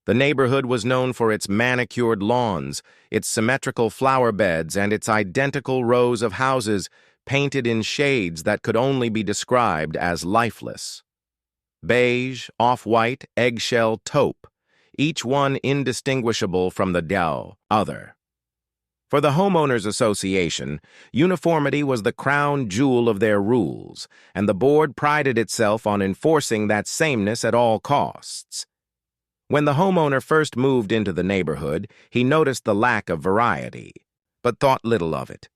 The neighborhood was known for its manicured lawns, its symmetrical flower beds, and its identical rows of houses painted in shades that could only be described as lifeless. Beige, off-white, eggshell, taupe, each one indistinguishable from the other. For the Homeowners Association, uniformity was the crown jewel of their rules, and the board prided itself on enforcing that sameness at all costs. When the homeowner first moved into the neighborhood, he noticed the lack of variety, but thought little of it.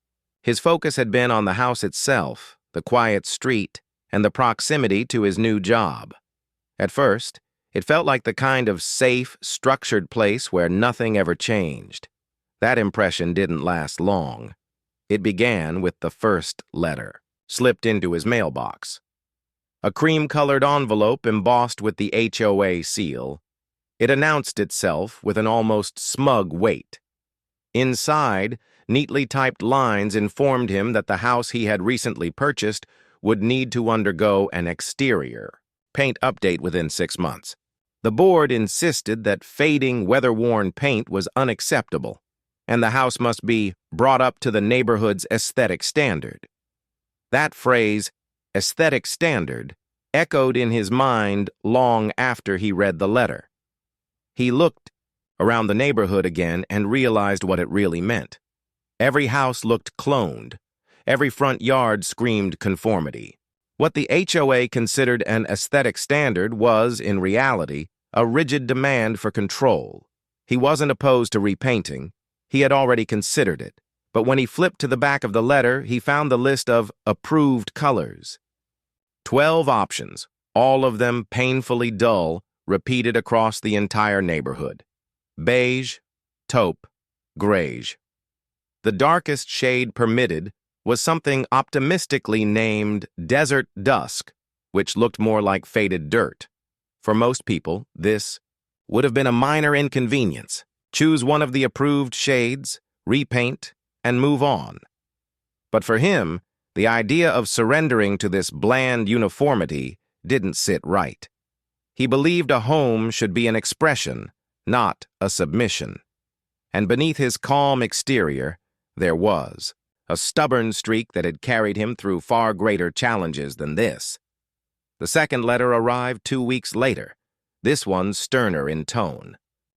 His focus had been on the house itself, the quiet street, and the proximity to his new job. At first, it felt like the kind of safe, structured place where nothing ever changed. That impression didn't last long. It began with the first letter, slipped into his mailbox. A cream-colored envelope embossed with the HOA seal. It announced itself with an almost smug weight. Inside, neatly typed lines informed him that the house he had recently purchased would need to undergo an exterior paint update within 6 months. The board insisted that fading, weather-worn paint was unacceptable, and the house must be brought up to the neighborhood's aesthetic standard. That phrase, aesthetic standard, echoed in his mind long after he read the letter. He looked around the neighborhood again and realized what it really meant. Every house looked cloned. Every front yard screamed conformity. What the HOA considered an aesthetic standard was, in reality, a rigid demand for control. He wasn't opposed to repainting. He had already considered it. But when he flipped to the back of the letter, he found the list of approved colors. 12 options, all of them painfully dull, repeated across the entire neighborhood. Beige, taupe, grayish. The darkest shade permitted was something optimistically named desert dusk, which looked more like faded dirt. For most people, this would have been a minor inconvenience. Choose one of the approved shades, repaint, and move on. But for him, the idea of surrendering to this bland uniformity didn't sit right. He believed a home should be an expression, not a submission. And beneath his calm exterior, there was a stubborn streak that had carried him through far greater challenges than this. The second letter arrived 2 weeks later, this one sterner in tone.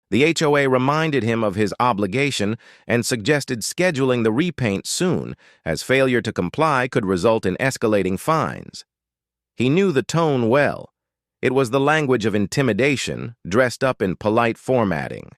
The HOA reminded him of his obligation and suggested scheduling the repaint soon, as failure to comply could result in escalating fines. He knew the tone well. It was the language of intimidation, dressed up in polite formatting.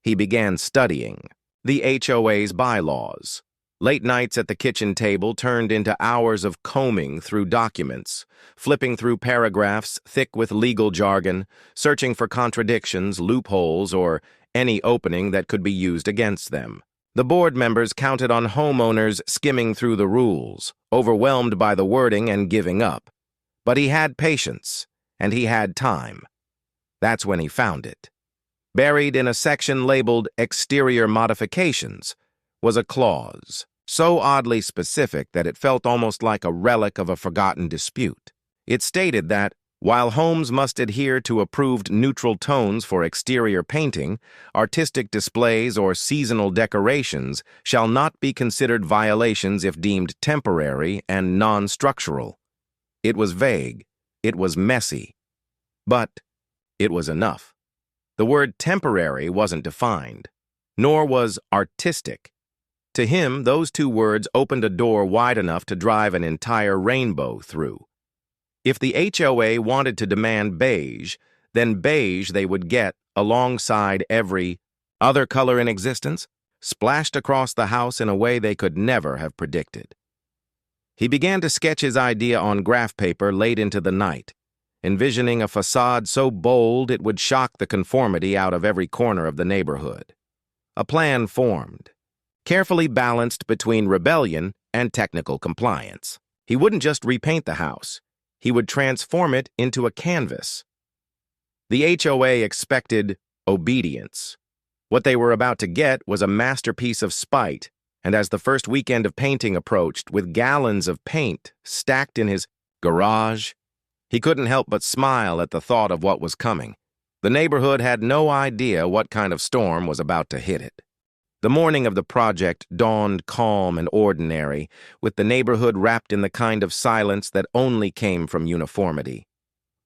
He began studying the HOA's bylaws. Late nights at the kitchen table turned into hours of combing through documents, flipping through paragraphs thick with legal jargon, searching for contradictions, loopholes, or any opening that could be used against them. The board members counted on homeowners skimming through the rules, overwhelmed by the wording and giving up. But he had patience, and he had time. That's when he found it. Buried in a section labeled Exterior Modifications was a clause, so oddly specific that it felt almost like a relic of a forgotten dispute. It stated that, while homes must adhere to approved neutral tones for exterior painting, artistic displays or seasonal decorations shall not be considered violations if deemed temporary and non-structural. It was vague, it was messy, but it was enough. The word temporary wasn't defined, nor was artistic. To him, those two words opened a door wide enough to drive an entire rainbow through. If the HOA wanted to demand beige, then beige they would get alongside every other color in existence, splashed across the house in a way they could never have predicted. He began to sketch his idea on graph paper late into the night, envisioning a facade so bold it would shock the conformity out of every corner of the neighborhood. A plan formed, carefully balanced between rebellion and technical compliance. He wouldn't just repaint the house. He would transform it into a canvas. The HOA expected obedience. What they were about to get was a masterpiece of spite, and as the first weekend of painting approached, with gallons of paint stacked in his garage, he couldn't help but smile at the thought of what was coming. The neighborhood had no idea what kind of storm was about to hit it. The morning of the project dawned calm and ordinary, with the neighborhood wrapped in the kind of silence that only came from uniformity.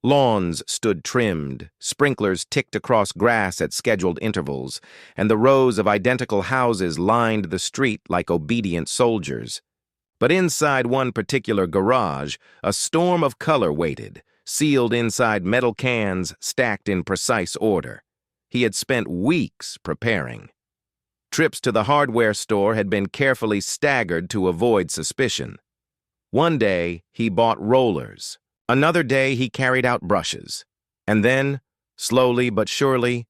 Lawns stood trimmed, sprinklers ticked across grass at scheduled intervals, and the rows of identical houses lined the street like obedient soldiers. But inside one particular garage, a storm of color waited, sealed inside metal cans stacked in precise order. He had spent weeks preparing. Trips to the hardware store had been carefully staggered to avoid suspicion. One day, he bought rollers. Another day, he carried out brushes. And then, slowly but surely,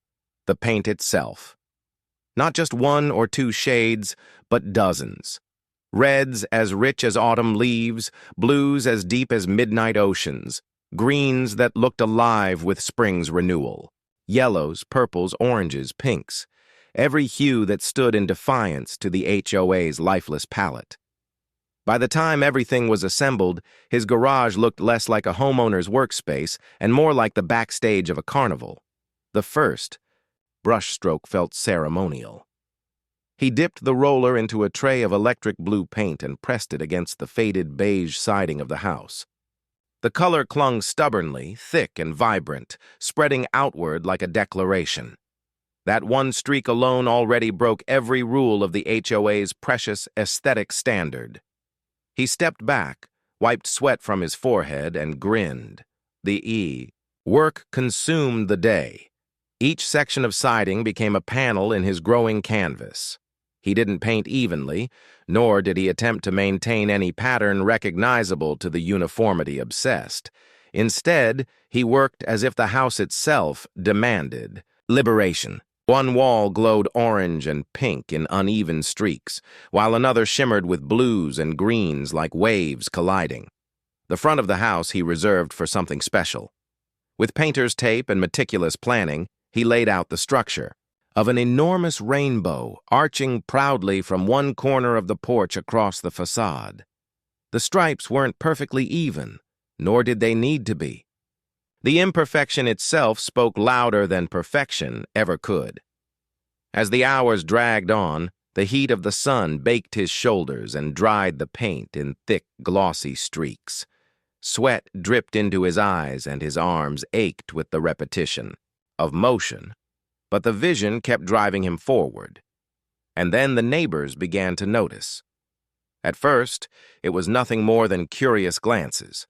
the paint itself. Not just one or two shades, but dozens. Reds as rich as autumn leaves, blues as deep as midnight oceans, greens that looked alive with spring's renewal, yellows, purples, oranges, pinks, every hue that stood in defiance to the HOA's lifeless palette. By the time everything was assembled, his garage looked less like a homeowner's workspace and more like the backstage of a carnival. The first brushstroke felt ceremonial. He dipped the roller into a tray of electric blue paint and pressed it against the faded beige siding of the house. The color clung stubbornly, thick and vibrant, spreading outward like a declaration. That one streak alone already broke every rule of the HOA's precious aesthetic standard. He stepped back, wiped sweat from his forehead, and grinned. Work consumed the day. Each section of siding became a panel in his growing canvas. He didn't paint evenly, nor did he attempt to maintain any pattern recognizable to the uniformity obsessed. Instead, he worked as if the house itself demanded liberation. One wall glowed orange and pink in uneven streaks, while another shimmered with blues and greens like waves colliding. The front of the house he reserved for something special. With painter's tape and meticulous planning, he laid out the structure of an enormous rainbow arching proudly from one corner of the porch across the facade. The stripes weren't perfectly even, nor did they need to be. The imperfection itself spoke louder than perfection ever could. As the hours dragged on, the heat of the sun baked his shoulders and dried the paint in thick, glossy streaks. Sweat dripped into his eyes and his arms ached with the repetition of motion, but the vision kept driving him forward. And then the neighbors began to notice. At first, it was nothing more than curious glances.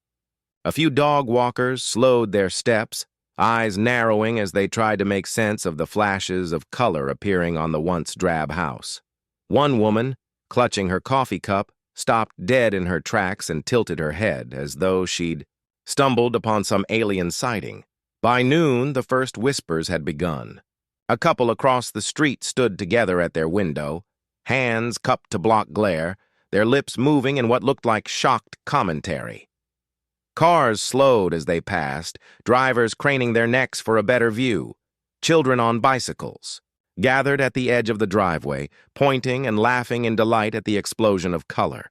A few dog walkers slowed their steps, eyes narrowing as they tried to make sense of the flashes of color appearing on the once drab house. One woman, clutching her coffee cup, stopped dead in her tracks and tilted her head as though she'd stumbled upon some alien sighting. By noon, the first whispers had begun. A couple across the street stood together at their window, hands cupped to block glare, their lips moving in what looked like shocked commentary. Cars slowed as they passed, drivers craning their necks for a better view. Children on bicycles gathered at the edge of the driveway, pointing and laughing in delight at the explosion of color.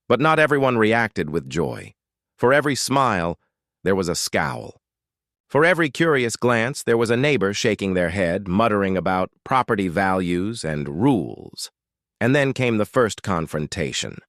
But not everyone reacted with joy. For every smile, there was a scowl. For every curious glance, there was a neighbor shaking their head, muttering about property values and rules. And then came the first confrontation.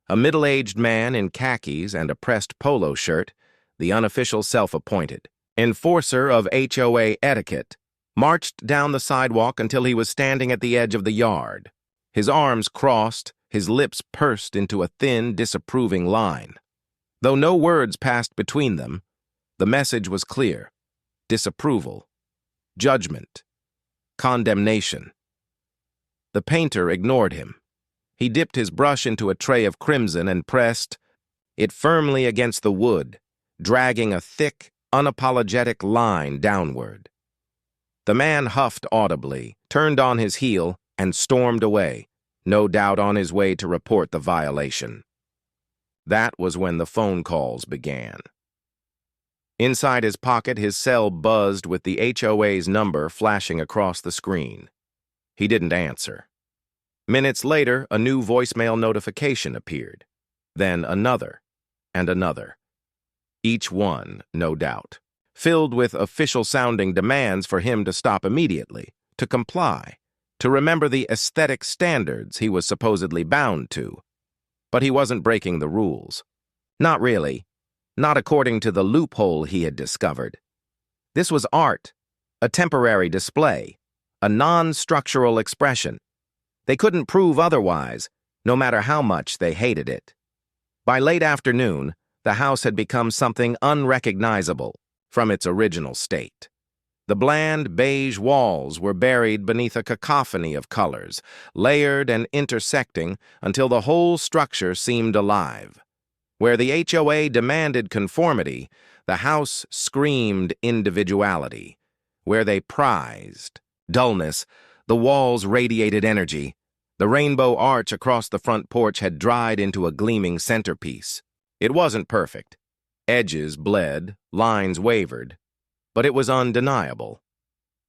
A middle-aged man in khakis and a pressed polo shirt, the unofficial self-appointed enforcer of HOA etiquette, marched down the sidewalk until he was standing at the edge of the yard. His arms crossed, his lips pursed into a thin, disapproving line. Though no words passed between them, the message was clear: disapproval, judgment, condemnation. The painter ignored him. He dipped his brush into a tray of crimson and pressed it firmly against the wood, dragging a thick, unapologetic line downward. The man huffed audibly, turned on his heel, and stormed away, no doubt on his way to report the violation. That was when the phone calls began. Inside his pocket, his cell buzzed with the HOA's number flashing across the screen. He didn't answer. Minutes later, a new voicemail notification appeared. Then another, and another. Each one, no doubt, filled with official-sounding demands for him to stop immediately, to comply, to remember the aesthetic standards he was supposedly bound to. But he wasn't breaking the rules. Not really. Not according to the loophole he had discovered. This was art, a temporary display, a non-structural expression. They couldn't prove otherwise, no matter how much they hated it. By late afternoon, the house had become something unrecognizable from its original state. The bland beige walls were buried beneath a cacophony of colors, layered and intersecting until the whole structure seemed alive. Where the HOA demanded conformity, the house screamed individuality. Where they prized dullness, the walls radiated energy. The rainbow arch across the front porch had dried into a gleaming centerpiece. It wasn't perfect. Edges bled, lines wavered, but it was undeniable.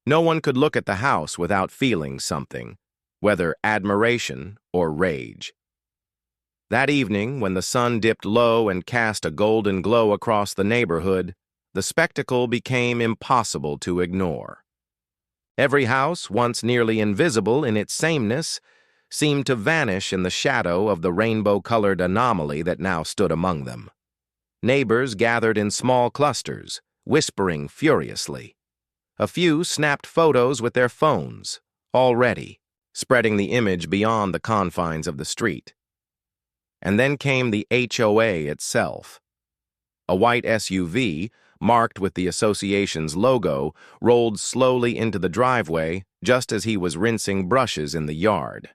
No one could look at the house without feeling something, whether admiration or rage. That evening, when the sun dipped low and cast a golden glow across the neighborhood, the spectacle became impossible to ignore. Every house, once nearly invisible in its sameness, seemed to vanish in the shadow of the rainbow-colored anomaly that now stood among them. Neighbors gathered in small clusters, whispering furiously. A few snapped photos with their phones, already, spreading the image beyond the confines of the street. And then came the HOA itself. A white SUV, marked with the association's logo, rolled slowly into the driveway just as he was rinsing brushes in the yard.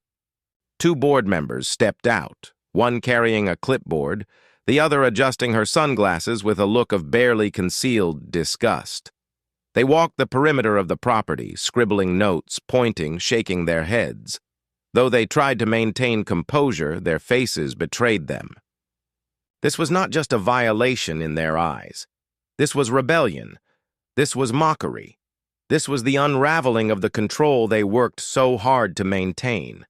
Two board members stepped out, one carrying a clipboard, the other adjusting her sunglasses with a look of barely concealed disgust. They walked the perimeter of the property, scribbling notes, pointing, shaking their heads. Though they tried to maintain composure, their faces betrayed them. This was not just a violation in their eyes. This was rebellion. This was mockery. This was the unraveling of the control they worked so hard to maintain.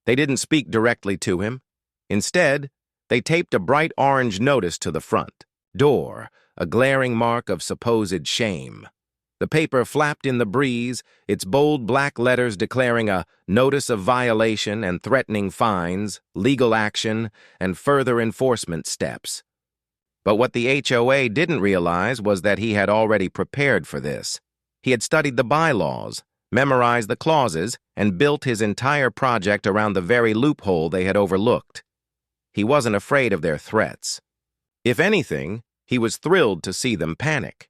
They didn't speak directly to him. Instead, they taped a bright orange notice to the front door, a glaring mark of supposed shame. The paper flapped in the breeze, its bold black letters declaring a notice of violation and threatening fines, legal action, and further enforcement steps. But what the HOA didn't realize was that he had already prepared for this. He had studied the bylaws, memorized the clauses, and built his entire project around the very loophole they had overlooked. He wasn't afraid of their threats. If anything, he was thrilled to see them panic.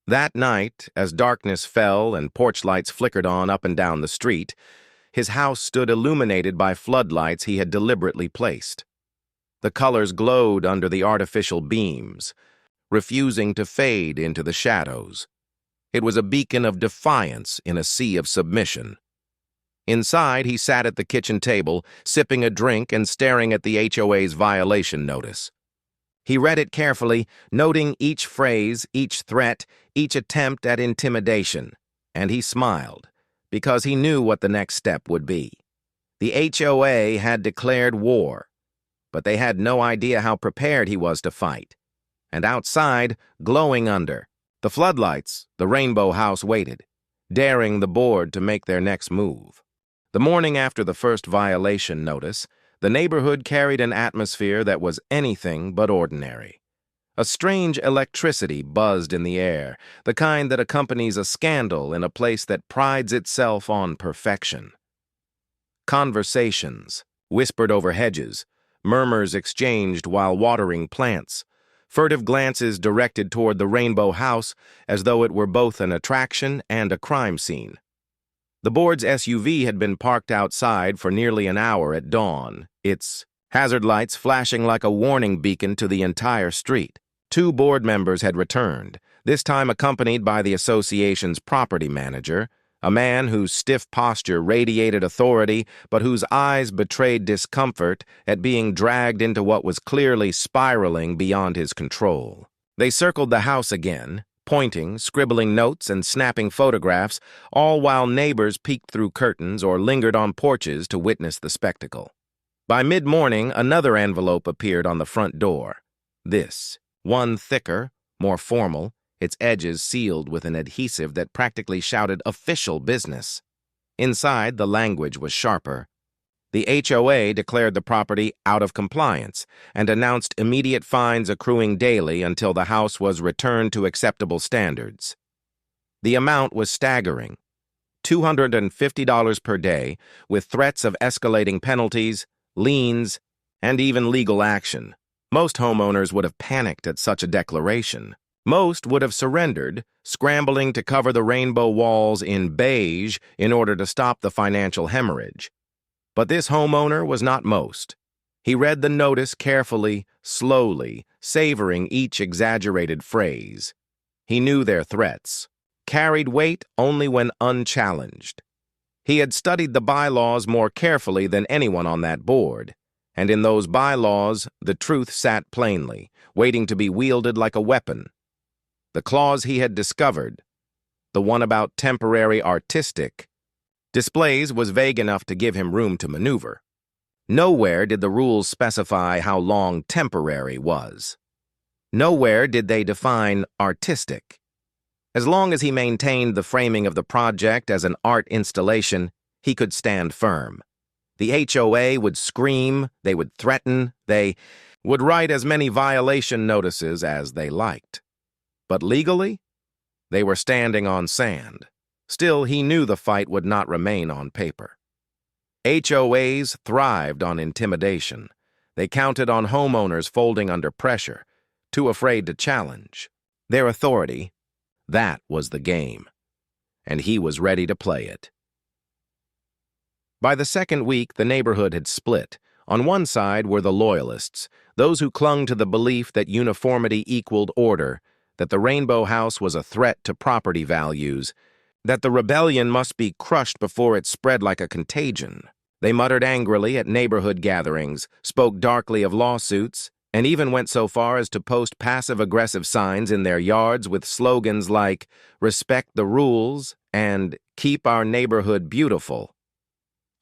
That night, as darkness fell and porch lights flickered on up and down the street, his house stood illuminated by floodlights he had deliberately placed. The colors glowed under the artificial beams, refusing to fade into the shadows. It was a beacon of defiance in a sea of submission. Inside, he sat at the kitchen table, sipping a drink and staring at the HOA's violation notice. He read it carefully, noting each phrase, each threat, each attempt at intimidation, and he smiled, because he knew what the next step would be. The HOA had declared war, but they had no idea how prepared he was to fight. And outside, glowing under the floodlights, the rainbow house waited, daring the board to make their next move. The morning after the first violation notice, the neighborhood carried an atmosphere that was anything but ordinary. A strange electricity buzzed in the air, the kind that accompanies a scandal in a place that prides itself on perfection. Conversations, whispered over hedges, murmurs exchanged while watering plants, furtive glances directed toward the rainbow house as though it were both an attraction and a crime scene. The board's SUV had been parked outside for nearly an hour at dawn, its hazard lights flashing like a warning beacon to the entire street. Two board members had returned, this time accompanied by the association's property manager, a man whose stiff posture radiated authority but whose eyes betrayed discomfort at being dragged into what was clearly spiraling beyond his control. They circled the house again, pointing, scribbling notes, and snapping photographs, all while neighbors peeked through curtains or lingered on porches to witness the spectacle. By mid-morning, another envelope appeared on the front door. This, one thicker, more formal, its edges sealed with an adhesive that practically shouted official business. Inside, the language was sharper. The HOA declared the property out of compliance and announced immediate fines accruing daily until the house was returned to acceptable standards. The amount was staggering: $250 per day, with threats of escalating penalties, liens, and even legal action. Most homeowners would have panicked at such a declaration. Most would have surrendered, scrambling to cover the rainbow walls in beige in order to stop the financial hemorrhage. But this homeowner was not most. He read the notice carefully, slowly, savoring each exaggerated phrase. He knew their threats carried weight only when unchallenged. He had studied the bylaws more carefully than anyone on that board, and in those bylaws the truth sat plainly, waiting to be wielded like a weapon. The clause he had discovered, the one about temporary artistic displays, was vague enough to give him room to maneuver. Nowhere did the rules specify how long temporary was. Nowhere did they define artistic. As long as he maintained the framing of the project as an art installation, he could stand firm. The HOA would scream, they would threaten, they would write as many violation notices as they liked. But legally, they were standing on sand. Still, he knew the fight would not remain on paper. HOAs thrived on intimidation. They counted on homeowners folding under pressure, too afraid to challenge. Their authority, that was the game, and he was ready to play it. By the second week, the neighborhood had split. On one side were the loyalists, those who clung to the belief that uniformity equaled order, that the Rainbow House was a threat to property values, that the rebellion must be crushed before it spread like a contagion. They muttered angrily at neighborhood gatherings, spoke darkly of lawsuits, and even went so far as to post passive-aggressive signs in their yards with slogans like "Respect the rules" and "Keep our neighborhood beautiful."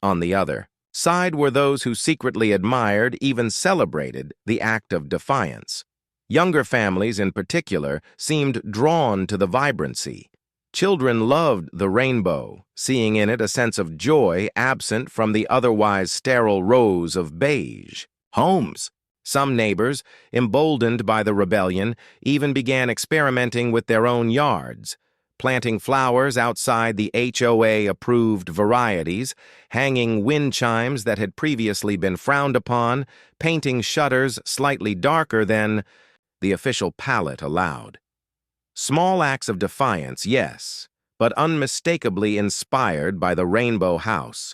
On the other side were those who secretly admired, even celebrated, the act of defiance. Younger families, in particular, seemed drawn to the vibrancy. Children loved the rainbow, seeing in it a sense of joy absent from the otherwise sterile rows of beige homes. Some neighbors, emboldened by the rebellion, even began experimenting with their own yards, planting flowers outside the HOA-approved varieties, hanging wind chimes that had previously been frowned upon, painting shutters slightly darker than the official palette allowed. Small acts of defiance, yes, but unmistakably inspired by the Rainbow House.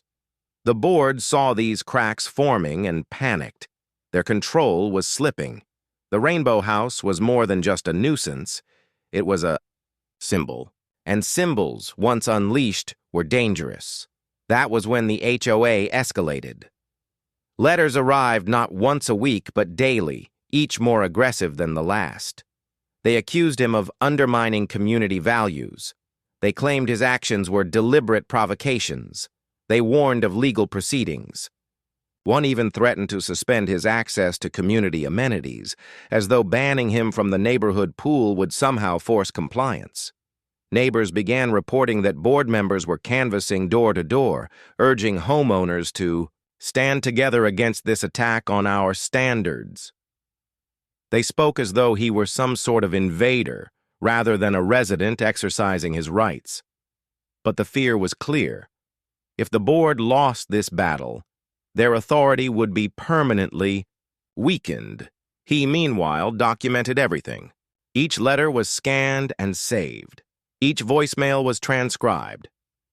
The board saw these cracks forming and panicked. Their control was slipping. The Rainbow House was more than just a nuisance. It was a symbol. And symbols, once unleashed, were dangerous. That was when the HOA escalated. Letters arrived not once a week, but daily, each more aggressive than the last. They accused him of undermining community values. They claimed his actions were deliberate provocations. They warned of legal proceedings. One even threatened to suspend his access to community amenities, as though banning him from the neighborhood pool would somehow force compliance. Neighbors began reporting that board members were canvassing door to door, urging homeowners to stand together against this attack on our standards. They spoke as though he were some sort of invader, rather than a resident exercising his rights. But the fear was clear. If the board lost this battle, their authority would be permanently weakened. He, meanwhile, documented everything. Each letter was scanned and saved. Each voicemail was transcribed.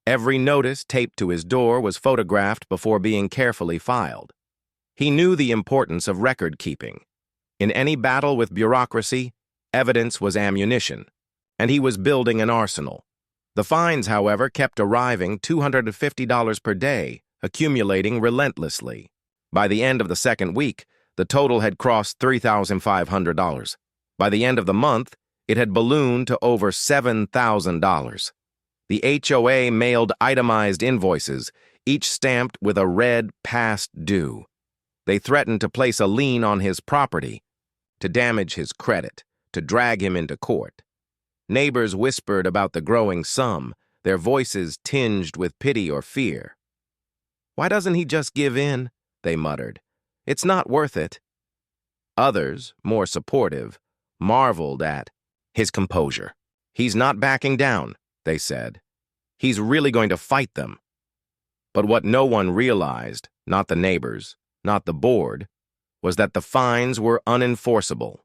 Every notice taped to his door was photographed before being carefully filed. He knew the importance of record-keeping. In any battle with bureaucracy, evidence was ammunition, and he was building an arsenal. The fines, however, kept arriving, $250 per day, accumulating relentlessly. By the end of the second week, the total had crossed $3,500. By the end of the month, it had ballooned to over $7,000. The HOA mailed itemized invoices, each stamped with a red "past due." They threatened to place a lien on his property, to damage his credit, to drag him into court. Neighbors whispered about the growing sum, their voices tinged with pity or fear. "Why doesn't he just give in?" they muttered. "It's not worth it." Others, more supportive, marveled at his composure. "He's not backing down," they said. "He's really going to fight them." But what no one realized, not the neighbors, not the board, was that the fines were unenforceable.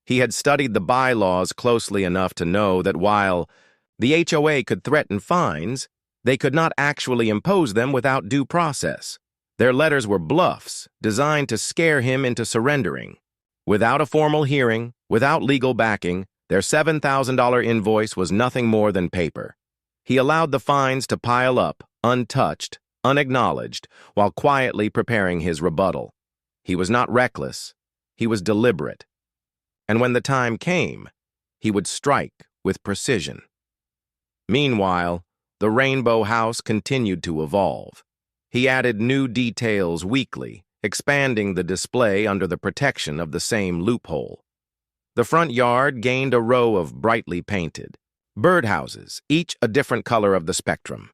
He had studied the bylaws closely enough to know that while the HOA could threaten fines, they could not actually impose them without due process. Their letters were bluffs designed to scare him into surrendering. Without a formal hearing, without legal backing, their $7,000 invoice was nothing more than paper. He allowed the fines to pile up, untouched, unacknowledged, while quietly preparing his rebuttal. He was not reckless. He was deliberate. And when the time came, he would strike with precision. Meanwhile, the Rainbow House continued to evolve. He added new details weekly, expanding the display under the protection of the same loophole. The front yard gained a row of brightly painted birdhouses, each a different color of the spectrum.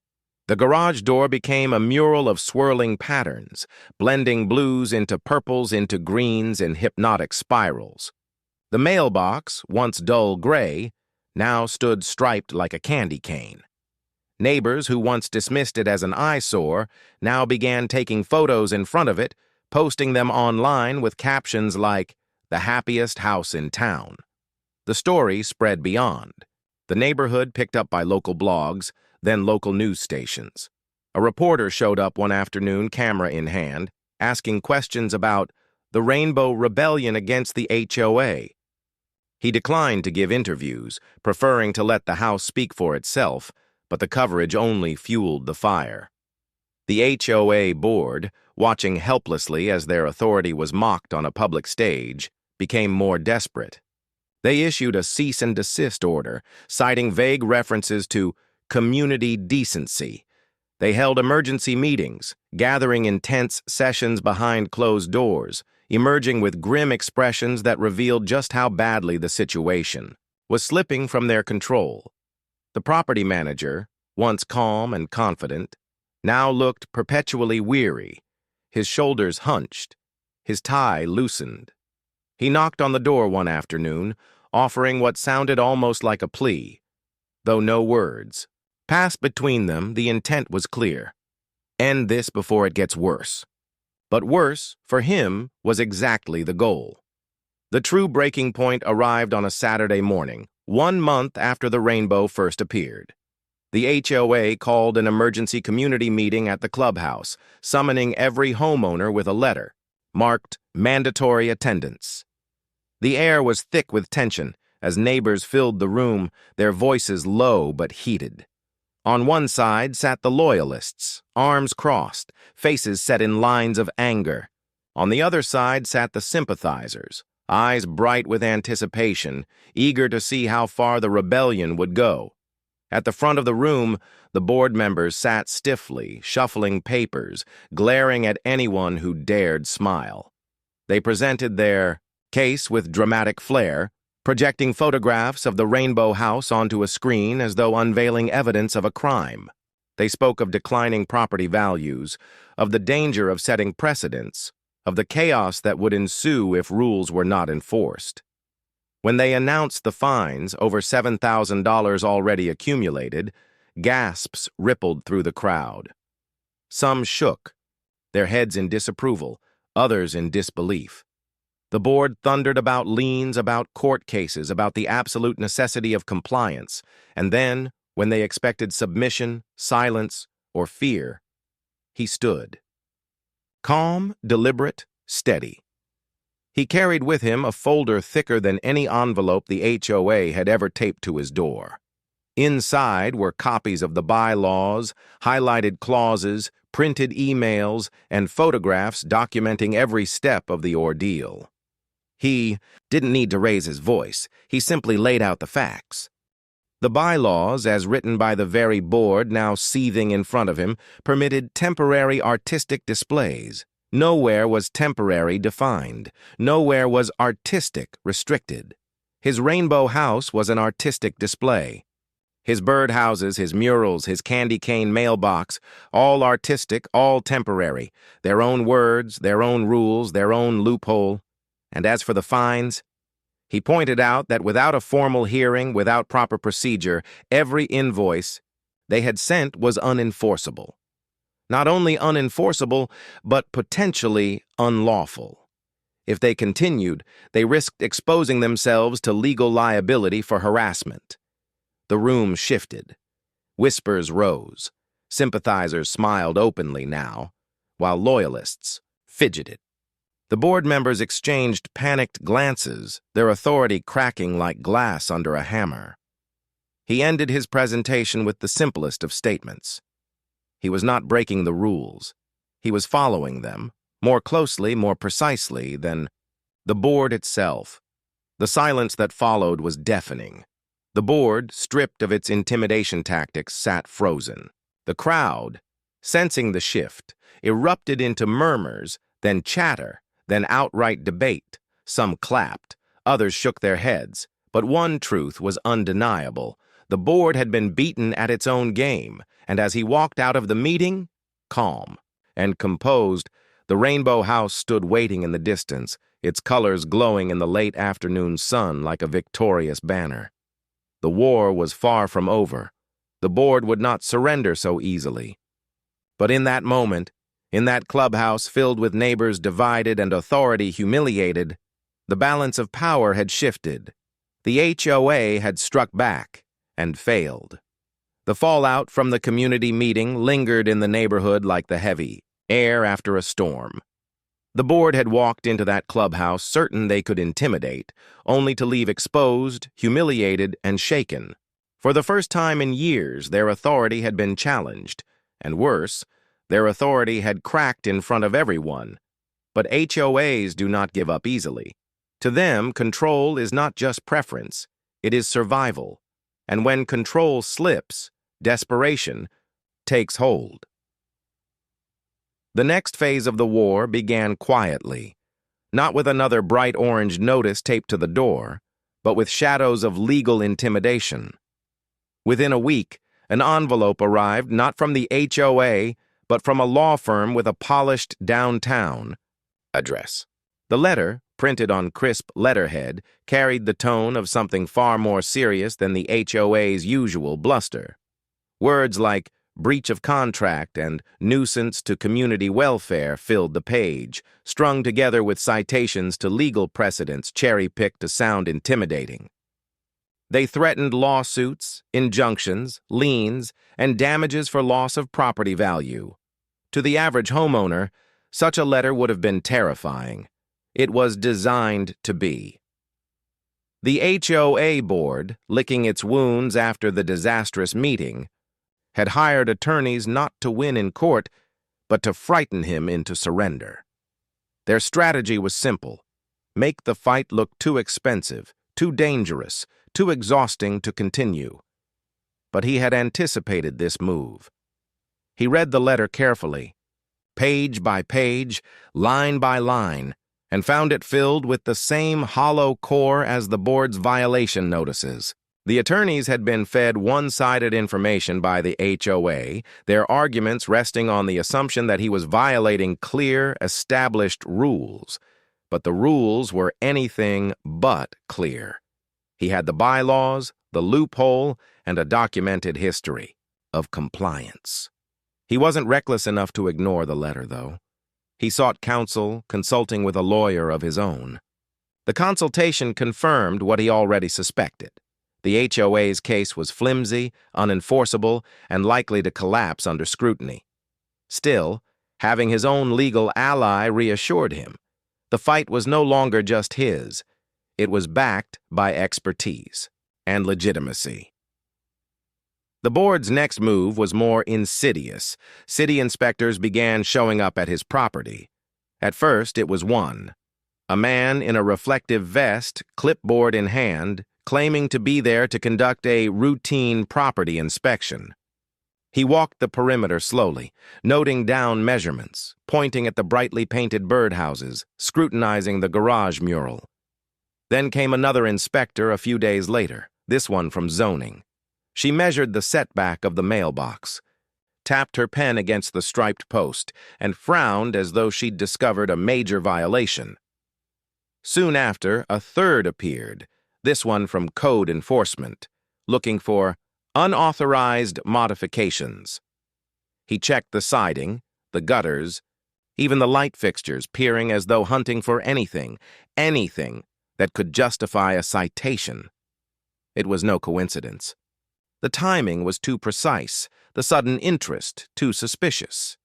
The garage door became a mural of swirling patterns, blending blues into purples into greens in hypnotic spirals. The mailbox, once dull gray, now stood striped like a candy cane. Neighbors who once dismissed it as an eyesore now began taking photos in front of it, posting them online with captions like, "The happiest house in town." The story spread beyond. The neighborhood picked up by local blogs, then local news stations. A reporter showed up one afternoon, camera in hand, asking questions about the Rainbow Rebellion against the HOA. He declined to give interviews, preferring to let the house speak for itself, but the coverage only fueled the fire. The HOA board, watching helplessly as their authority was mocked on a public stage, became more desperate. They issued a cease and desist order, citing vague references to community decency. They held emergency meetings, gathering intense sessions behind closed doors, emerging with grim expressions that revealed just how badly the situation was slipping from their control. The property manager, once calm and confident, now looked perpetually weary, his shoulders hunched, his tie loosened. He knocked on the door one afternoon, offering what sounded almost like a plea, though no words passed between them. The intent was clear: end this before it gets worse. But worse, for him, was exactly the goal. The true breaking point arrived on a Saturday morning, 1 month after the Rainbow first appeared. The HOA called an emergency community meeting at the clubhouse, summoning every homeowner with a letter, marked mandatory attendance. The air was thick with tension as neighbors filled the room, their voices low but heated. On one side sat the loyalists, arms crossed, faces set in lines of anger. On the other side sat the sympathizers, eyes bright with anticipation, eager to see how far the rebellion would go. At the front of the room, the board members sat stiffly, shuffling papers, glaring at anyone who dared smile. They presented their case with dramatic flair, projecting photographs of the Rainbow House onto a screen as though unveiling evidence of a crime. They spoke of declining property values, of the danger of setting precedents, of the chaos that would ensue if rules were not enforced. When they announced the fines, over $7,000 already accumulated, gasps rippled through the crowd. Some shook, their heads in disapproval, others in disbelief. The board thundered about liens, about court cases, about the absolute necessity of compliance, and then, when they expected submission, silence, or fear, he stood. Calm, deliberate, steady. He carried with him a folder thicker than any envelope the HOA had ever taped to his door. Inside were copies of the bylaws, highlighted clauses, printed emails, and photographs documenting every step of the ordeal. He didn't need to raise his voice. He simply laid out the facts. The bylaws, as written by the very board now seething in front of him, permitted temporary artistic displays. Nowhere was temporary defined. Nowhere was artistic restricted. His rainbow house was an artistic display. His birdhouses, his murals, his candy cane mailbox, all artistic, all temporary, their own words, their own rules, their own loophole. And as for the fines, he pointed out that without a formal hearing, without proper procedure, every invoice they had sent was unenforceable. Not only unenforceable, but potentially unlawful. If they continued, they risked exposing themselves to legal liability for harassment. The room shifted. Whispers rose. Sympathizers smiled openly now, while loyalists fidgeted. The board members exchanged panicked glances, their authority cracking like glass under a hammer. He ended his presentation with the simplest of statements. He was not breaking the rules. He was following them, more closely, more precisely than the board itself. The silence that followed was deafening. The board, stripped of its intimidation tactics, sat frozen. The crowd, sensing the shift, erupted into murmurs, then chatter, then outright debate. Some clapped, others shook their heads, but one truth was undeniable. The board had been beaten at its own game, and as he walked out of the meeting, calm and composed, the rainbow house stood waiting in the distance, its colors glowing in the late afternoon sun like a victorious banner. The war was far from over. The board would not surrender so easily. But in that moment, in that clubhouse filled with neighbors divided and authority humiliated, the balance of power had shifted. The HOA had struck back and failed. The fallout from the community meeting lingered in the neighborhood like the heavy air after a storm. The board had walked into that clubhouse certain they could intimidate, only to leave exposed, humiliated, and shaken. For the first time in years, their authority had been challenged, and worse, their authority had cracked in front of everyone. But HOAs do not give up easily. To them, control is not just preference, it is survival. And when control slips, desperation takes hold. The next phase of the war began quietly, not with another bright orange notice taped to the door, but with shadows of legal intimidation. Within a week, an envelope arrived not from the HOA, but from a law firm with a polished downtown address. The letter, printed on crisp letterhead, carried the tone of something far more serious than the HOA's usual bluster. Words like breach of contract and nuisance to community welfare filled the page, strung together with citations to legal precedents cherry-picked to sound intimidating. They threatened lawsuits, injunctions, liens, and damages for loss of property value. To the average homeowner, such a letter would have been terrifying. It was designed to be. The HOA board, licking its wounds after the disastrous meeting, had hired attorneys not to win in court, but to frighten him into surrender. Their strategy was simple: make the fight look too expensive, too dangerous, too exhausting to continue. But he had anticipated this move. He read the letter carefully, page by page, line by line, and found it filled with the same hollow core as the board's violation notices. The attorneys had been fed one-sided information by the HOA, their arguments resting on the assumption that he was violating clear, established rules. But the rules were anything but clear. He had the bylaws, the loophole, and a documented history of compliance. He wasn't reckless enough to ignore the letter, though. He sought counsel, consulting with a lawyer of his own. The consultation confirmed what he already suspected. The HOA's case was flimsy, unenforceable, and likely to collapse under scrutiny. Still, having his own legal ally reassured him. The fight was no longer just his. It was backed by expertise and legitimacy. The board's next move was more insidious. City inspectors began showing up at his property. At first, it was one. A man in a reflective vest, clipboard in hand, claiming to be there to conduct a routine property inspection. He walked the perimeter slowly, noting down measurements, pointing at the brightly painted birdhouses, scrutinizing the garage mural. Then came another inspector a few days later, this one from zoning. She measured the setback of the mailbox, tapped her pen against the striped post, and frowned as though she'd discovered a major violation. Soon after, a third appeared, this one from code enforcement, looking for unauthorized modifications. He checked the siding, the gutters, even the light fixtures, peering as though hunting for anything that could justify a citation. It was no coincidence. The timing was too precise, the sudden interest too suspicious.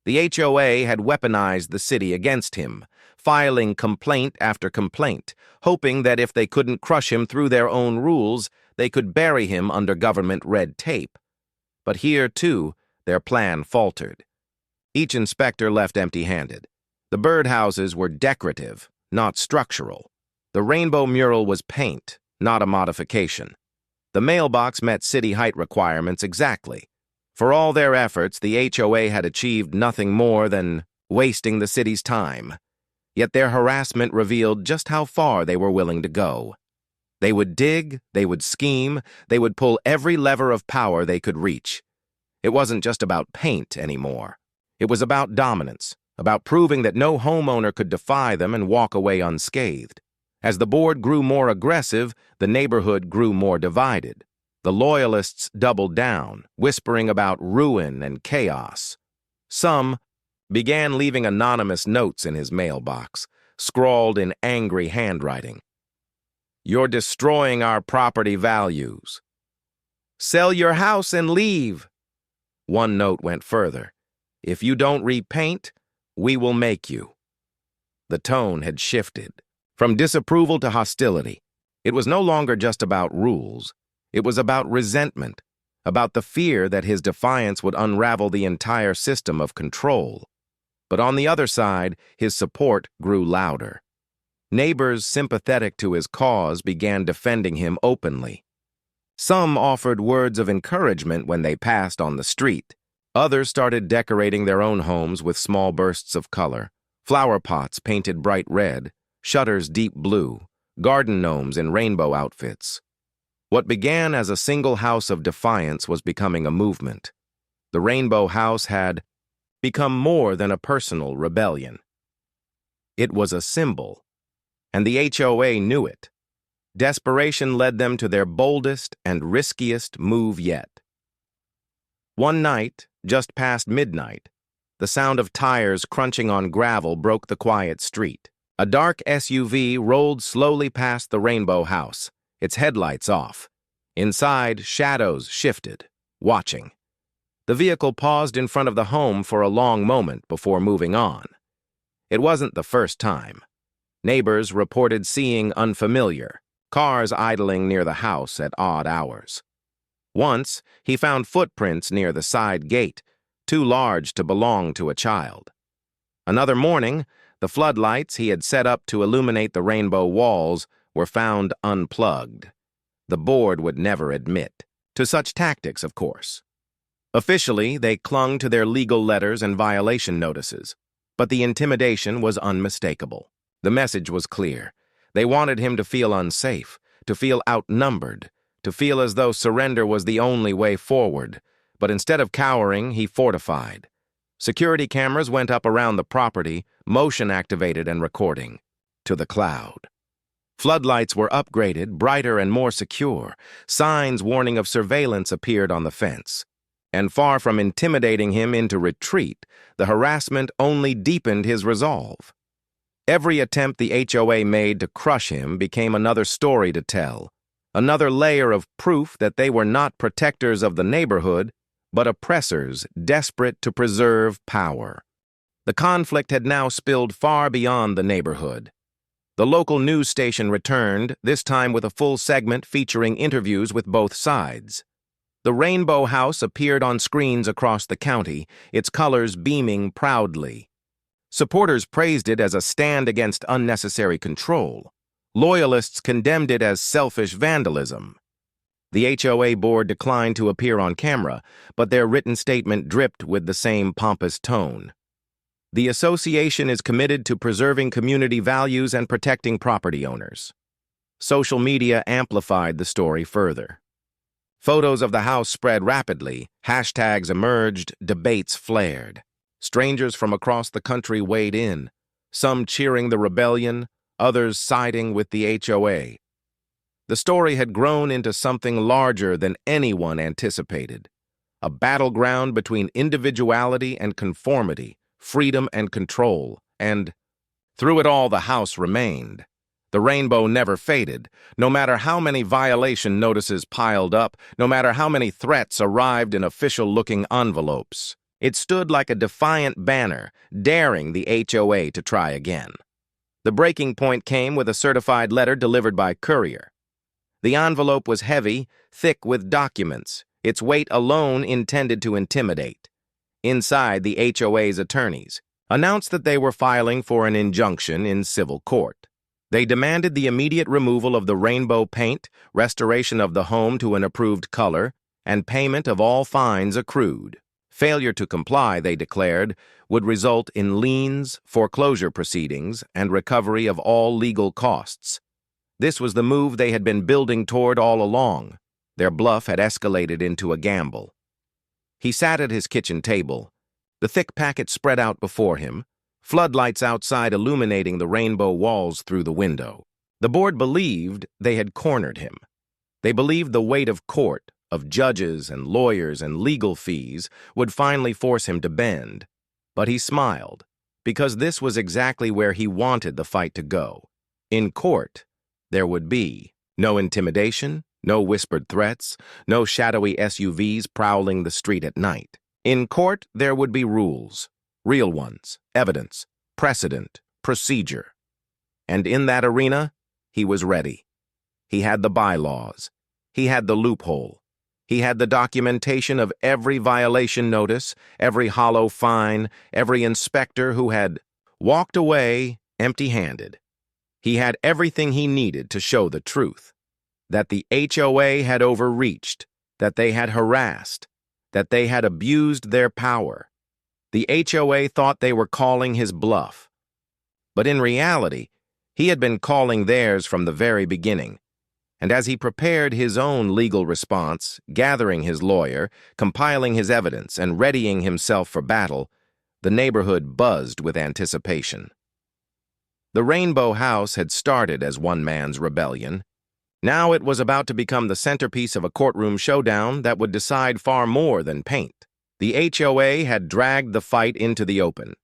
The HOA had weaponized the city against him, filing complaint after complaint, hoping that if they couldn't crush him through their own rules, they could bury him under government red tape. But here, too, their plan faltered. Each inspector left empty-handed. The birdhouses were decorative, not structural. The rainbow mural was paint, not a modification. The mailbox met city height requirements exactly. For all their efforts, the HOA had achieved nothing more than wasting the city's time. Yet their harassment revealed just how far they were willing to go. They would dig, they would scheme, they would pull every lever of power they could reach. It wasn't just about paint anymore. It was about dominance, about proving that no homeowner could defy them and walk away unscathed. As the board grew more aggressive, the neighborhood grew more divided. The loyalists doubled down, whispering about ruin and chaos. Some began leaving anonymous notes in his mailbox, scrawled in angry handwriting. "You're destroying our property values. Sell your house and leave." One note went further. "If you don't repaint, we will make you." The tone had shifted. From disapproval to hostility, it was no longer just about rules. It was about resentment, about the fear that his defiance would unravel the entire system of control. But on the other side, his support grew louder. Neighbors sympathetic to his cause began defending him openly. Some offered words of encouragement when they passed on the street. Others started decorating their own homes with small bursts of color, flower pots painted bright red, shutters deep blue, garden gnomes in rainbow outfits. What began as a single house of defiance was becoming a movement. The rainbow house had become more than a personal rebellion. It was a symbol, and the HOA knew it. Desperation led them to their boldest and riskiest move yet. One night, just past midnight, the sound of tires crunching on gravel broke the quiet street. A dark SUV rolled slowly past the rainbow house, its headlights off. Inside, shadows shifted, watching. The vehicle paused in front of the home for a long moment before moving on. It wasn't the first time. Neighbors reported seeing unfamiliar, cars idling near the house at odd hours. Once, he found footprints near the side gate, too large to belong to a child. Another morning, the floodlights he had set up to illuminate the rainbow walls were found unplugged. The board would never admit to such tactics, of course. Officially, they clung to their legal letters and violation notices, but the intimidation was unmistakable. The message was clear. They wanted him to feel unsafe, to feel outnumbered, to feel as though surrender was the only way forward. But instead of cowering, he fortified. Security cameras went up around the property, motion activated and recording, to the cloud. Floodlights were upgraded, brighter and more secure. Signs warning of surveillance appeared on the fence. And far from intimidating him into retreat, the harassment only deepened his resolve. Every attempt the HOA made to crush him became another story to tell, another layer of proof that they were not protectors of the neighborhood, but oppressors desperate to preserve power. The conflict had now spilled far beyond the neighborhood. The local news station returned, this time with a full segment featuring interviews with both sides. The Rainbow House appeared on screens across the county, its colors beaming proudly. Supporters praised it as a stand against unnecessary control. Loyalists condemned it as selfish vandalism. The HOA board declined to appear on camera, but their written statement dripped with the same pompous tone. The association is committed to preserving community values and protecting property owners. Social media amplified the story further. Photos of the house spread rapidly, hashtags emerged, debates flared. Strangers from across the country weighed in, some cheering the rebellion, others siding with the HOA. The story had grown into something larger than anyone anticipated. A battleground between individuality and conformity, freedom and control, and through it all the house remained. The rainbow never faded, no matter how many violation notices piled up, no matter how many threats arrived in official-looking envelopes. It stood like a defiant banner, daring the HOA to try again. The breaking point came with a certified letter delivered by courier. The envelope was heavy, thick with documents, its weight alone intended to intimidate. Inside, the HOA's attorneys announced that they were filing for an injunction in civil court. They demanded the immediate removal of the rainbow paint, restoration of the home to an approved color, and payment of all fines accrued. Failure to comply, they declared, would result in liens, foreclosure proceedings, and recovery of all legal costs. This was the move they had been building toward all along. Their bluff had escalated into a gamble. He sat at his kitchen table, the thick packet spread out before him, floodlights outside illuminating the rainbow walls through the window. The board believed they had cornered him. They believed the weight of court, of judges and lawyers and legal fees, would finally force him to bend. But he smiled, because this was exactly where he wanted the fight to go. In court, there would be no intimidation, no whispered threats, no shadowy SUVs prowling the street at night. In court, there would be rules, real ones, evidence, precedent, procedure. And in that arena, he was ready. He had the bylaws. He had the loophole. He had the documentation of every violation notice, every hollow fine, every inspector who had walked away empty-handed. He had everything he needed to show the truth, that the HOA had overreached, that they had harassed, that they had abused their power. The HOA thought they were calling his bluff. But in reality, he had been calling theirs from the very beginning. And as he prepared his own legal response, gathering his lawyer, compiling his evidence, and readying himself for battle, the neighborhood buzzed with anticipation. The Rainbow House had started as one man's rebellion. Now it was about to become the centerpiece of a courtroom showdown that would decide far more than paint. The HOA had dragged the fight into the open,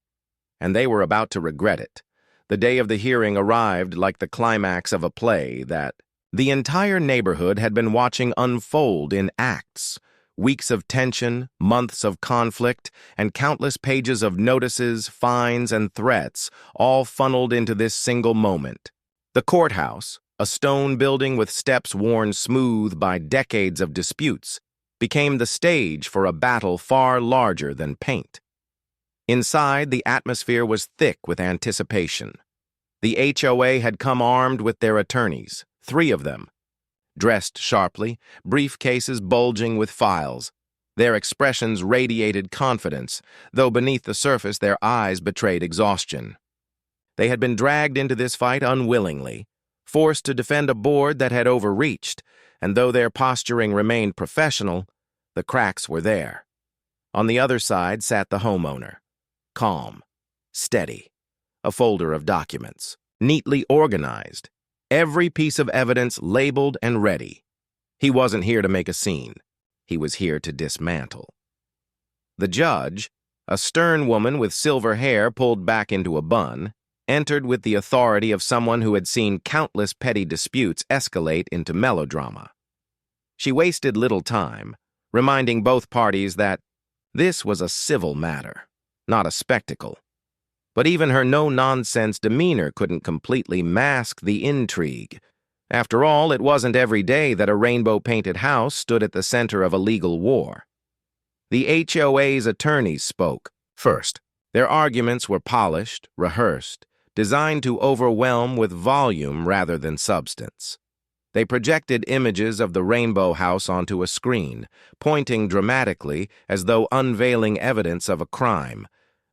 and they were about to regret it. The day of the hearing arrived like the climax of a play that the entire neighborhood had been watching unfold in acts. Weeks of tension, months of conflict, and countless pages of notices, fines, and threats, all funneled into this single moment. The courthouse, a stone building with steps worn smooth by decades of disputes, became the stage for a battle far larger than paint. Inside, the atmosphere was thick with anticipation. The HOA had come armed with their attorneys, 3 of them, dressed sharply, briefcases bulging with files. Their expressions radiated confidence, though beneath the surface their eyes betrayed exhaustion. They had been dragged into this fight unwillingly, forced to defend a board that had overreached, and though their posturing remained professional, the cracks were there. On the other side sat the homeowner, calm, steady, a folder of documents, neatly organized, every piece of evidence labeled and ready. He wasn't here to make a scene. He was here to dismantle. The judge, a stern woman with silver hair pulled back into a bun, entered with the authority of someone who had seen countless petty disputes escalate into melodrama. She wasted little time, reminding both parties that this was a civil matter, not a spectacle. But even her no-nonsense demeanor couldn't completely mask the intrigue. After all, it wasn't every day that a rainbow-painted house stood at the center of a legal war. The HOA's attorneys spoke first. Their arguments were polished, rehearsed, designed to overwhelm with volume rather than substance. They projected images of the Rainbow House onto a screen, pointing dramatically as though unveiling evidence of a crime.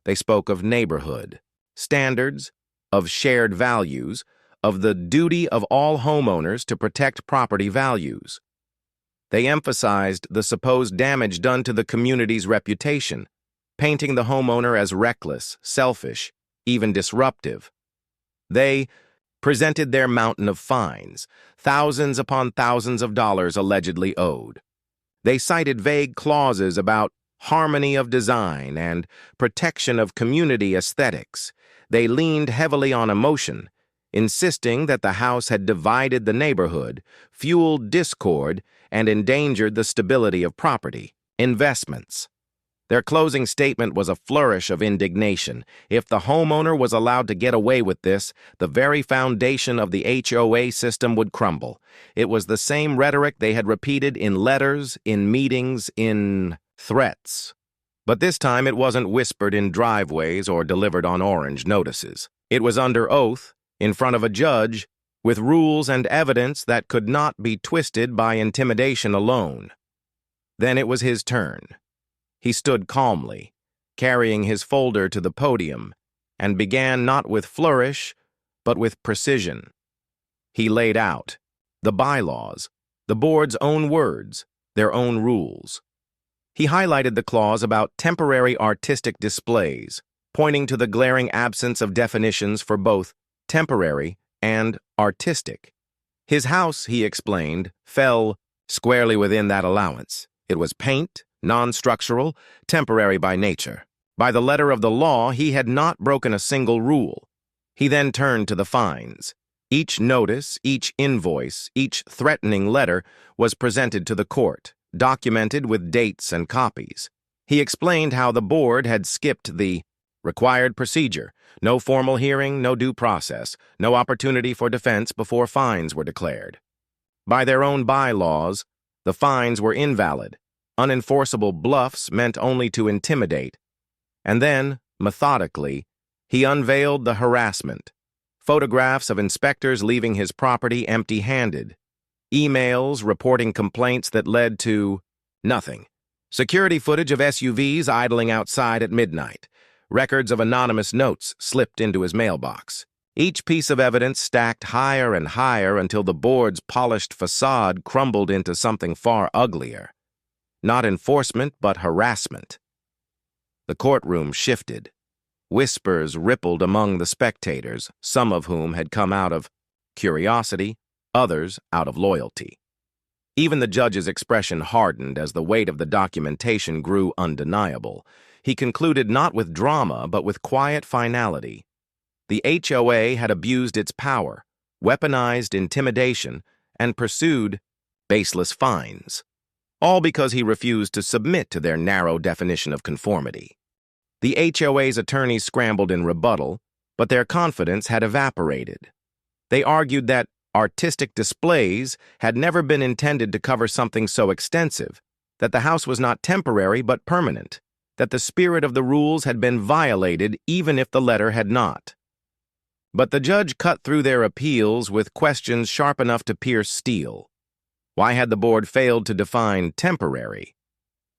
They spoke of neighborhood, standards, of shared values, of the duty of all homeowners to protect property values. They emphasized the supposed damage done to the community's reputation, painting the homeowner as reckless, selfish, even disruptive. They presented their mountain of fines, thousands upon thousands of dollars allegedly owed. They cited vague clauses about harmony of design and protection of community aesthetics. They leaned heavily on emotion, insisting that the house had divided the neighborhood, fueled discord, and endangered the stability of property, investments. Their closing statement was a flourish of indignation. If the homeowner was allowed to get away with this, the very foundation of the HOA system would crumble. It was the same rhetoric they had repeated in letters, in meetings, in threats. But this time it wasn't whispered in driveways or delivered on orange notices. It was under oath, in front of a judge, with rules and evidence that could not be twisted by intimidation alone. Then it was his turn. He stood calmly, carrying his folder to the podium, and began not with flourish, but with precision. He laid out the bylaws, the board's own words, their own rules. He highlighted the clause about temporary artistic displays, pointing to the glaring absence of definitions for both temporary and artistic. His house, he explained, fell squarely within that allowance. It was paint, non-structural, temporary by nature. By the letter of the law, he had not broken a single rule. He then turned to the fines. Each notice, each invoice, each threatening letter was presented to the court, documented with dates and copies. He explained how the board had skipped the required procedure, no formal hearing, no due process, no opportunity for defense before fines were declared. By their own bylaws, the fines were invalid. Unenforceable bluffs meant only to intimidate. And then, methodically, he unveiled the harassment. Photographs of inspectors leaving his property empty-handed. Emails reporting complaints that led to nothing. Security footage of SUVs idling outside at midnight. Records of anonymous notes slipped into his mailbox. Each piece of evidence stacked higher and higher until the board's polished facade crumbled into something far uglier. Not enforcement, but harassment. The courtroom shifted. Whispers rippled among the spectators, some of whom had come out of curiosity, others out of loyalty. Even the judge's expression hardened as the weight of the documentation grew undeniable. He concluded not with drama, but with quiet finality. The HOA had abused its power, weaponized intimidation, and pursued baseless fines. All because he refused to submit to their narrow definition of conformity. The HOA's attorneys scrambled in rebuttal, but their confidence had evaporated. They argued that artistic displays had never been intended to cover something so extensive, that the house was not temporary but permanent, that the spirit of the rules had been violated even if the letter had not. But the judge cut through their appeals with questions sharp enough to pierce steel. Why had the board failed to define temporary?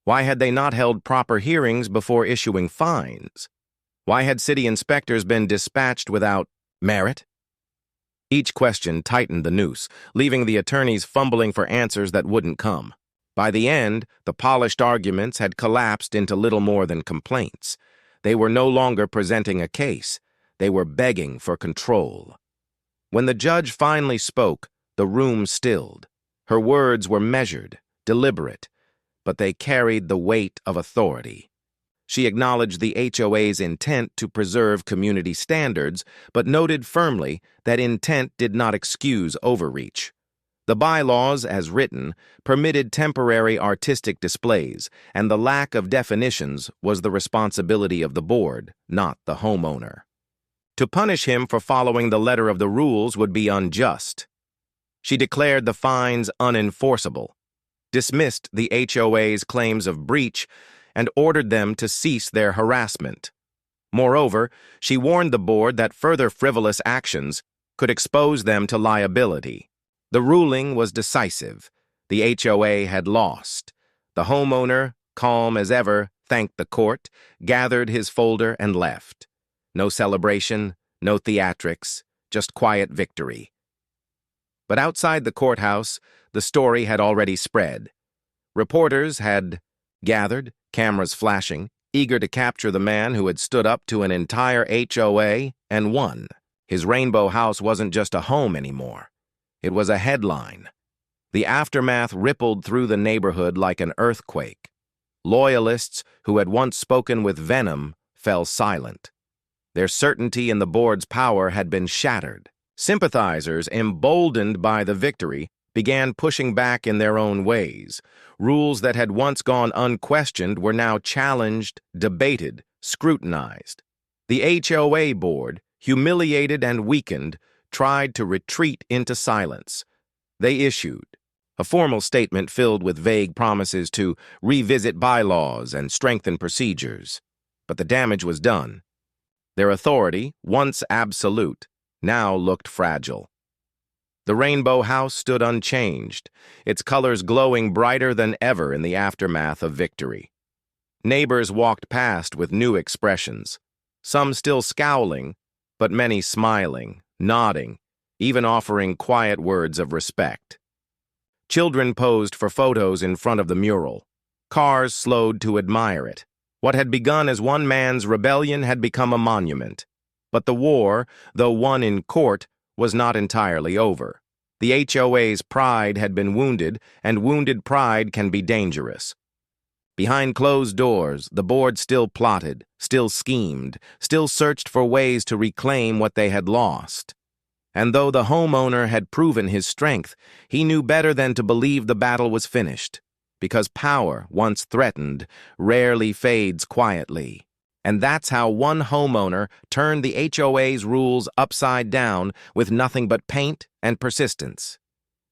Why had they not held proper hearings before issuing fines? Why had city inspectors been dispatched without merit? Each question tightened the noose, leaving the attorneys fumbling for answers that wouldn't come. By the end, the polished arguments had collapsed into little more than complaints. They were no longer presenting a case. They were begging for control. When the judge finally spoke, the room stilled. Her words were measured, deliberate, but they carried the weight of authority. She acknowledged the HOA's intent to preserve community standards, but noted firmly that intent did not excuse overreach. The bylaws, as written, permitted temporary artistic displays, and the lack of definitions was the responsibility of the board, not the homeowner. To punish him for following the letter of the rules would be unjust. She declared the fines unenforceable, dismissed the HOA's claims of breach, and ordered them to cease their harassment. Moreover, she warned the board that further frivolous actions could expose them to liability. The ruling was decisive. The HOA had lost. The homeowner, calm as ever, thanked the court, gathered his folder, and left. No celebration, no theatrics, just quiet victory. But outside the courthouse, the story had already spread. Reporters had gathered, cameras flashing, eager to capture the man who had stood up to an entire HOA and won. His rainbow house wasn't just a home anymore. It was a headline. The aftermath rippled through the neighborhood like an earthquake. Loyalists who had once spoken with venom fell silent. Their certainty in the board's power had been shattered. Sympathizers, emboldened by the victory, began pushing back in their own ways. Rules that had once gone unquestioned were now challenged, debated, scrutinized. The HOA board, humiliated and weakened, tried to retreat into silence. They issued a formal statement filled with vague promises to revisit bylaws and strengthen procedures. But the damage was done. Their authority, once absolute, now looked fragile. The rainbow house stood unchanged, its colors glowing brighter than ever in the aftermath of victory. Neighbors walked past with new expressions, some still scowling, but many smiling, nodding, even offering quiet words of respect. Children posed for photos in front of the mural. Cars slowed to admire it. What had begun as one man's rebellion had become a monument. But the war, though won in court, was not entirely over. The HOA's pride had been wounded, and wounded pride can be dangerous. Behind closed doors, the board still plotted, still schemed, still searched for ways to reclaim what they had lost. And though the homeowner had proven his strength, he knew better than to believe the battle was finished, because power, once threatened, rarely fades quietly. And that's how one homeowner turned the HOA's rules upside down with nothing but paint and persistence.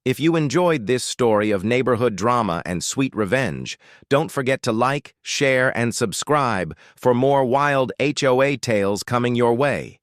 If you enjoyed this story of neighborhood drama and sweet revenge, don't forget to like, share, and subscribe for more wild HOA tales coming your way.